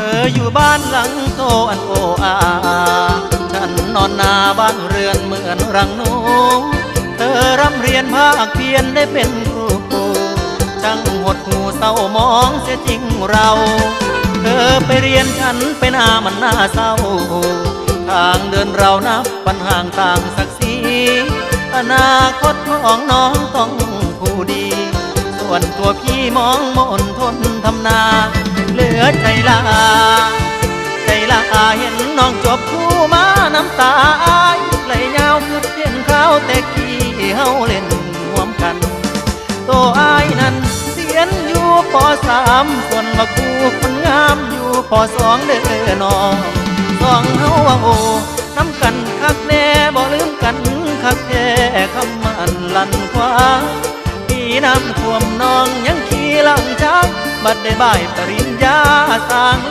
ออยู่บ้านหลังโตอันโออาฉันนอนนาบ้านเรือนเหมือนรังหนูเธอร่ำเรียนภาคเพียรได้เป็นครูช่างหดหูเศร้ามองเสียจริงเราเธอไปเรียนฉันไปหน้ามันน่าเศร้าทางเดินเรานับปัญห่างต่างศักดิ์ศรีอนาคตของน้องต้องผู้ดีส่วนตัวพี่มองมนทนทำนาเหลือใจลาเห็นน้องจบคู่มาน้ำตาอายไหลยาวคือเพียนเขาแต่กี้เฮาเล่นร่วมกันตัวอายนั้นเสียนอยู่ป.3ส่วนว่าครูคนงามอยู่ป.2เด้อน้องสองเฮาว่าโอ้น้ำกันคักแน่บ่ลืมกันคักแท้คำมันลั่นคว้าพี่น้ำท่วมน้องยังขี่หลังช้างบัดได้บ่ายปริญญาสร้าง